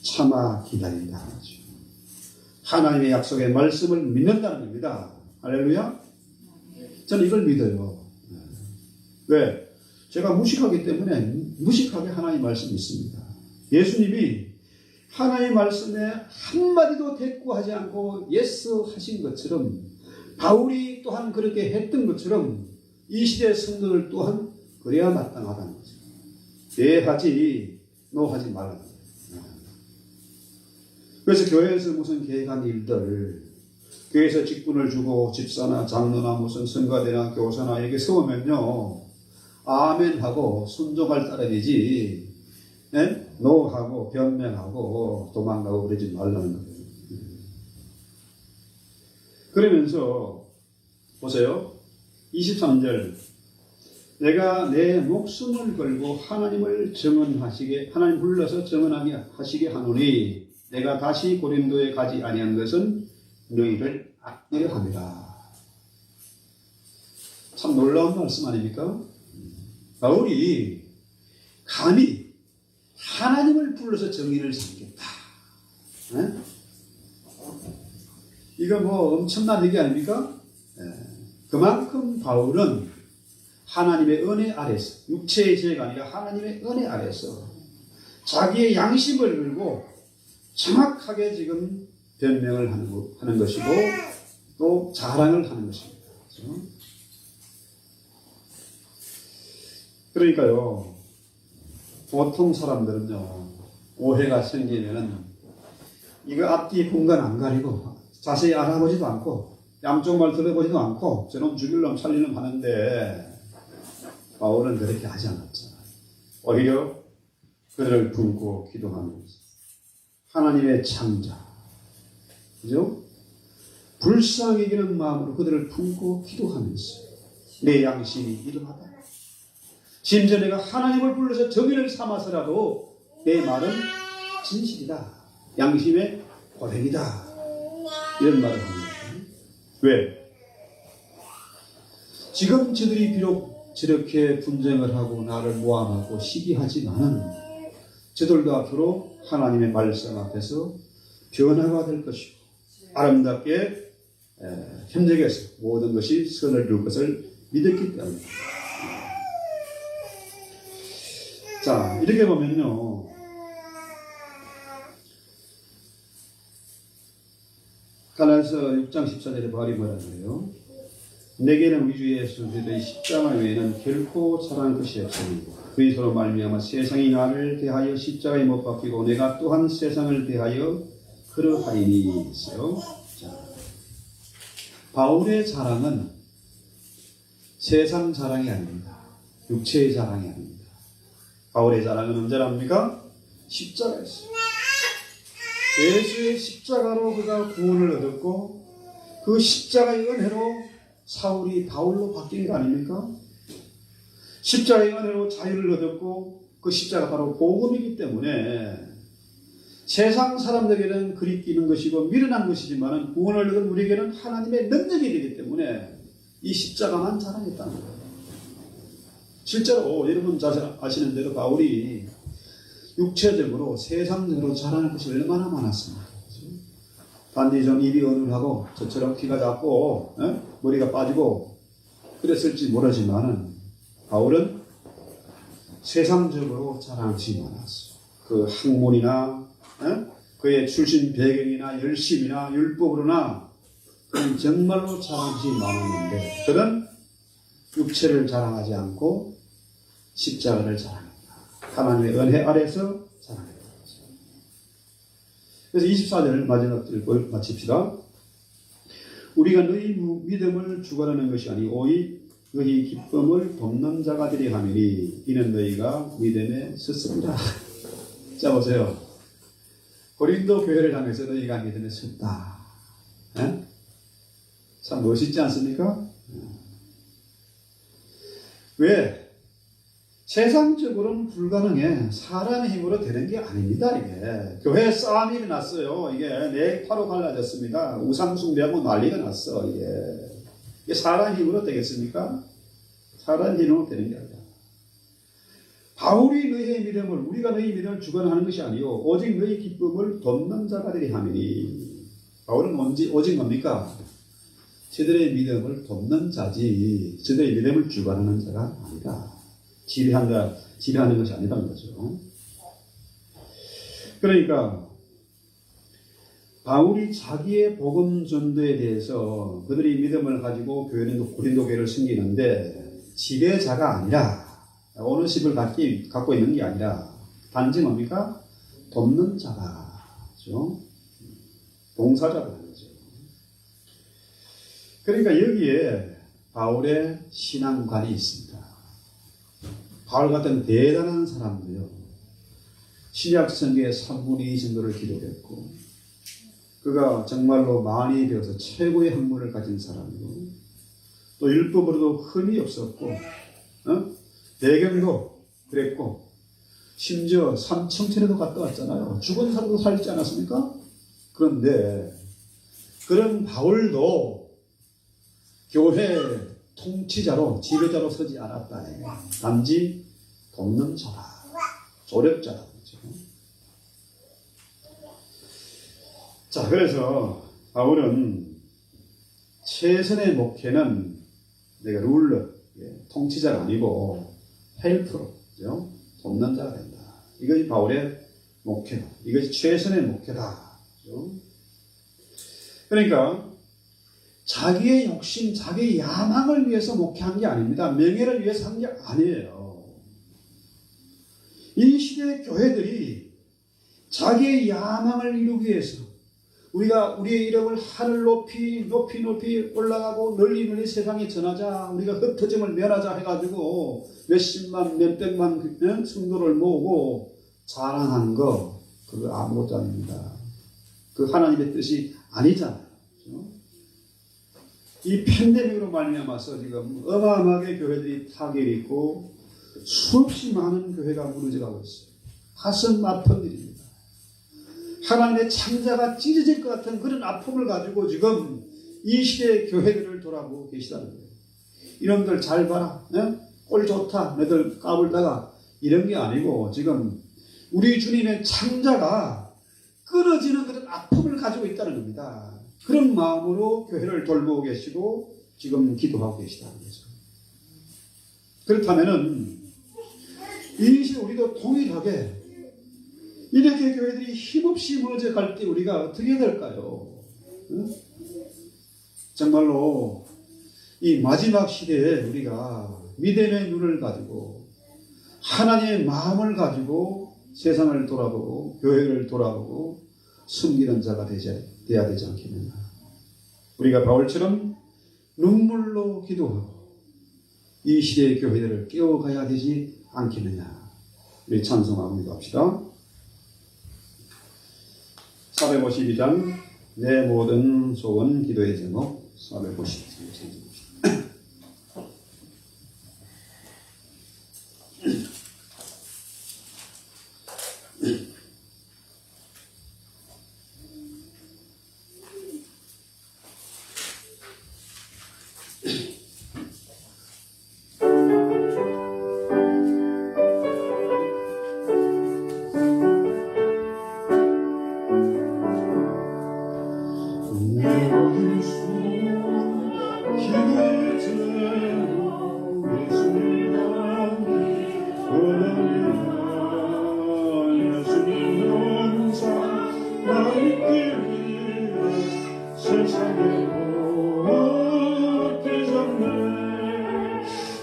Speaker 1: 참아 기다린다. 하나님의 약속의 말씀을 믿는다는 겁니다. 할렐루야. 저는 이걸 믿어요. 왜? 제가 무식하기 때문에 무식하게 하나님 말씀 믿습니다. 예수님이 하나님의 말씀에 한마디도 대꾸하지 않고 예스 하신 것처럼 바울이 또한 그렇게 했던 것처럼 이 시대의 성도들 또한 그래야 마땅하다는 거죠. 네 하지 노하지 말라는 거예요. 그래서 교회에서 무슨 계획한 일들, 교회에서 직분을 주고 집사나 장로나 무슨 성가대나 교사나 이렇게 세우면요, 아멘하고 순종할 따름이지, 네? 노하고 변명하고 도망가고 그러지 말라는 거예요. 그러면서 보세요. 23절, 내가 내 목숨을 걸고 하나님을 증언하시게, 하나님 불러서 증언하게 하시게 하노니 내가 다시 고린도에 가지 아니한 것은 너희를 아끼려 합니다. 참 놀라운 말씀 아닙니까? 바울이 감히 하나님을 불러서 정의를 삼겠다. 네? 이거 뭐 엄청난 얘기 아닙니까? 네. 그만큼 바울은 하나님의 은혜 아래서, 육체의 죄가 아니라 하나님의 은혜 아래서 자기의 양심을 걸고 정확하게 지금 변명을 하는 것이고 또 자랑을 하는 것입니다. 그렇죠? 그러니까요, 보통 사람들은요, 오해가 생기면은 이거 앞뒤 공간 안 가리고 자세히 알아보지도 않고 양쪽 말 들어보지도 않고 저놈 죽일놈 살리놈 하는데 바울은 그렇게 하지 않았잖아요. 오히려 그들을 품고 기도하면서 하나님의 창자, 그죠? 불쌍히 여기는 마음으로 그들을 품고 기도하면서 내 양심이 이러하다. 심지어 내가 하나님을 불러서 정의를 삼아서라도 내 말은 진실이다. 양심의 고백이다. 이런 말을 합니다. 왜? 지금 저들이 비록 저렇게 분쟁을 하고 나를 모함하고 시기하지만 저들도 앞으로 하나님의 말씀 앞에서 변화가 될 것이고 아름답게 협력해서 모든 것이 선을 이룰 것을 믿었기 때문입니다. 자, 이렇게 보면요, 갈라디아서 6장 14절에 바울이 뭐라고 해요? 내게는 위주 예수 그리스도의 십자가 외에는 결코 자랑할 것이 없으니 그리스도로 말미암아 세상이 나를 대하여 십자가에 못 박히고 내가 또한 세상을 대하여 그러하리니 있어요. 자, 바울의 자랑은 세상 자랑이 아닙니다. 육체의 자랑이 아닙니다. 바울의 자랑은 언제랍니까? 십자가였어요. 예수의 십자가로 그가 구원을 얻었고 그 십자가의 은혜로 사울이 바울로 바뀐 거 아닙니까? 십자가의 은혜로 자유를 얻었고 그 십자가 바로 복음이기 때문에 세상 사람들에게는 그리끼는 것이고 미련한 것이지만 구원을 얻은 우리에게는 하나님의 능력이 되기 때문에 이 십자가만 자랑했다는 거예요. 실제로 여러분 잘 아시는 대로 바울이 육체적으로 세상적으로 자라는 것이 얼마나 많았습니까? 단지 좀 입이 어눌하고 저처럼 키가 작고 머리가 빠지고 그랬을지 모르지만은 바울은 세상적으로 자랑한 것이 많았어요. 그 학문이나 그의 출신 배경이나 열심이나 율법으로나 그는 정말로 자랑한 것이 많았는데 그는 육체를 자랑하지 않고 십자가를 자랑했다. 하나님의 은혜 아래서 자랑했다. 그래서 24절 마지막 절 마칩시다. 우리가 너희 믿음을 주관하는 것이 아니 오직 너희 기쁨을 돕는 자가 되리 하미니 이는 너희가 믿음에 섰습니다. 자 보세요. 고린도 교회를 향해서 너희가 믿음에 섰다. 에? 참 멋있지 않습니까? 왜? 세상적으로는 불가능해. 사람의 힘으로 되는 게 아닙니다. 이게 교회에 싸움이 일어났어요. 이게 네파로 갈라졌습니다. 우상숭배하고 난리가 났어. 이게 사람 힘으로 되겠습니까? 사람 힘으로 되는 게 아니라 바울이 너희의 믿음을 우리가 너희 믿음을 주관하는 것이 아니요 오직 너희 기쁨을 돕는 자가 되리 하미니. 바울은 오직 뭡니까? 저들의 믿음을 돕는 자지 저들의 믿음을 주관하는 자가 아니다. 지배하는 것이 아니라는 거죠. 그러니까 바울이 자기의 복음 전도에 대해서 그들이 믿음을 가지고 고린도 교회를 섬기는데 지배자가 아니라 오너십을 갖고 있는 게 아니라 단지 뭡니까? 돕는 자다. 그렇죠? 봉사자라는 거죠. 그러니까 여기에 바울의 신앙관이 있습니다. 바울 같은 대단한 사람도요. 신약 성경의 3분의 2 정도를 기록했고 그가 정말로 많이 배워서 최고의 학문을 가진 사람이고 또 율법으로도 흠이 없었고 배경도 그랬고 심지어 삼청천에도 갔다 왔잖아요. 죽은 사람도 살지 않았습니까? 그런데 그런 바울도 교회 통치자로 지배자로 서지 않았다. 단지 돕는 자다. 조력자다. 자, 그래서 바울은 최선의 목회는 내가 룰러, 통치자가 아니고 헬프로, 돕는 자가 된다. 이것이 바울의 목회다. 이것이 최선의 목회다. 그러니까 자기의 욕심, 자기의 야망을 위해서 목회한 게 아닙니다. 명예를 위해서 한 게 아니에요. 이 시대의 교회들이 자기의 야망을 이루기 위해서 우리가 우리의 이름을 하늘 높이 올라가고 널리 세상에 전하자, 우리가 흩어짐을 면하자 해가지고 몇십만 몇백만 성도를 모으고 자랑한 거 그거 아무것도 아닙니다. 그 하나님의 뜻이 아니잖아요. 이 팬데믹으로 말미암아서 지금 어마어마하게 교회들이 타격이 있고 수없이 많은 교회가 무너져가고 있어요. 가슴 아픈 일입니다. 하나님의 창자가 찢어질 것 같은 그런 아픔을 가지고 지금 이 시대의 교회들을 돌아보고 계시다는 거예요. 이놈들 잘 봐라. 꼴 좋다. 너들 까불다가 이런 게 아니고 지금 우리 주님의 창자가 끊어지는 그런 아픔을 가지고 있다는 겁니다. 그런 마음으로 교회를 돌보고 계시고 지금 기도하고 계시다는 거죠. 그렇다면은 이 시대 우리도 동일하게 이렇게 교회들이 힘없이 무너져 갈 때 우리가 어떻게 해야 될까요? 정말로 이 마지막 시대에 우리가 믿음의 눈을 가지고 하나님의 마음을 가지고 세상을 돌아보고 교회를 돌아보고 숨기는 자가 되어야 되지 않겠느냐. 우리가 바울처럼 눈물로 기도하고 이 시대의 교회들을 깨워가야 되지 않겠느냐. 우리 찬송하고 기도합시다. 452장 내 모든 소원 기도의 제목 452장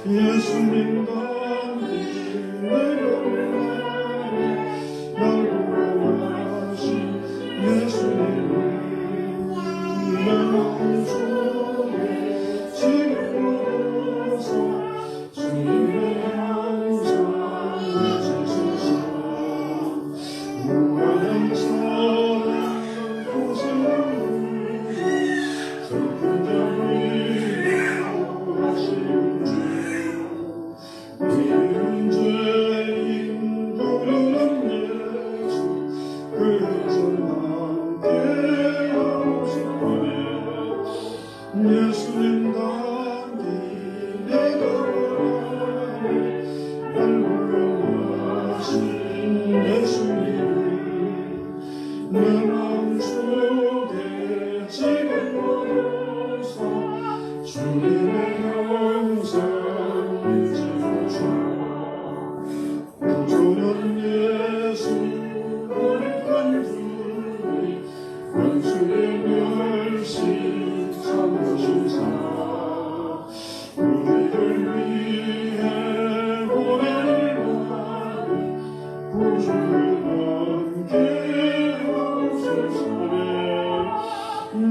Speaker 1: 예수님 예수님 담기 내가 날 불러하신 예수님 내 마음속에 지금 모여서 주님의 영상 잊으셔 구주는 예수 거룩한 주님 원수의 멸시 참으시사 우리를 위해 보내는 구주를 함께 하소서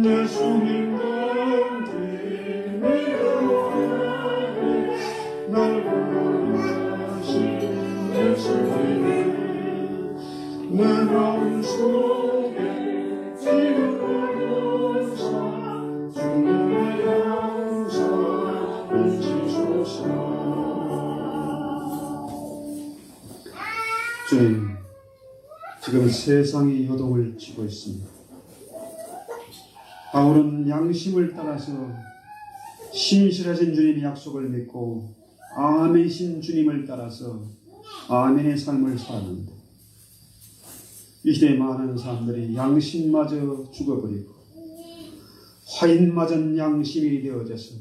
Speaker 1: 예수님 감기 내가 날 불러하신 예수님 내 마음속에 지금 모여서 주님의 영상 잊으소서. 주님, 지금 세상이 요동을 치고 있습니다. 바울은 양심을 따라서 신실하신 주님의 약속을 믿고 아멘이신 주님을 따라서 아멘의 삶을 살았는데 이 시대에 많은 사람들이 양심마저 죽어버리고 화인맞은 양심이 되어져서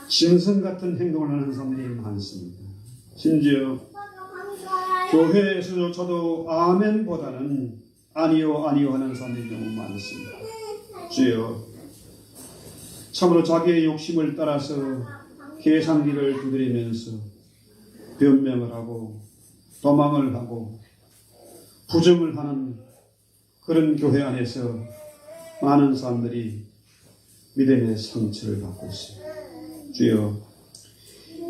Speaker 1: 짐승 같은 행동을 하는 사람들이 많습니다. 심지어 교회에서도 저도 아멘보다는 아니요 아니요 하는 사람들이 너무 많습니다. 주여, 참으로 자기의 욕심을 따라서 계산기를 두드리면서 변명을 하고 도망을 하고 부정을 하는 그런 교회 안에서 많은 사람들이 믿음의 상처를 받고 있습니다. 주여,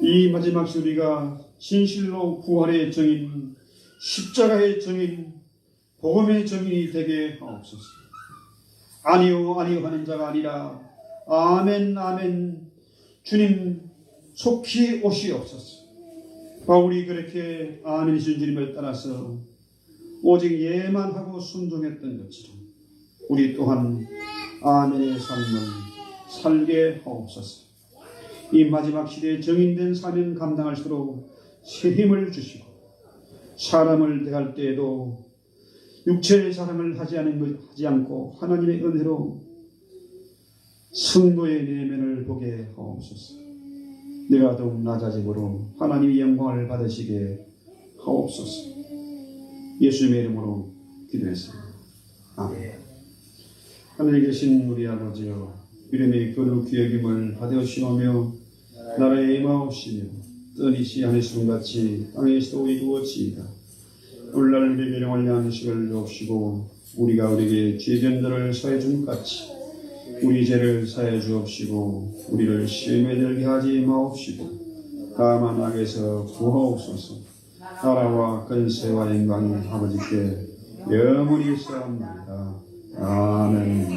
Speaker 1: 이 마지막 우리가 진실로 부활의 정인, 십자가의 정인, 복음의 정인이 되게 하옵소서. 아니요 아니요 하는 자가 아니라 아멘 아멘 주님 속히 오시옵소서. 바울이 그렇게 아멘이신 주님을 따라서 오직 예만하고 순종했던 것처럼 우리 또한 아멘의 삶을 살게 하옵소서. 이 마지막 시대에 정인된 사명 감당할 수 있도록 새 힘을 주시고 사람을 대할 때에도 육체의 사랑을 하지 않고 하나님의 은혜로 성도의 내면을 보게 하옵소서. 내가 더욱 낮아짐으로 하나님의 영광을 받으시게 하옵소서. 예수님의 이름으로 기도했습니다. 아멘. 하늘에 계신 우리 아버지여, 이름의 거룩히 여김을 받으시오며 나라에 임하옵시며 뜻이 하늘수같이 땅에서도 이루어지이다. 오늘날 우리 일용할 양식을 주옵시고 우리가 우리에게 죄견들을 사해 준 같이 우리 죄를 사해 주옵시고 우리를 시험에 들게 하지 마옵시고 다만 악에서 구하옵소서. 나라와 권세와 영광이 아버지께 영원히 있사옵나이다. 아멘.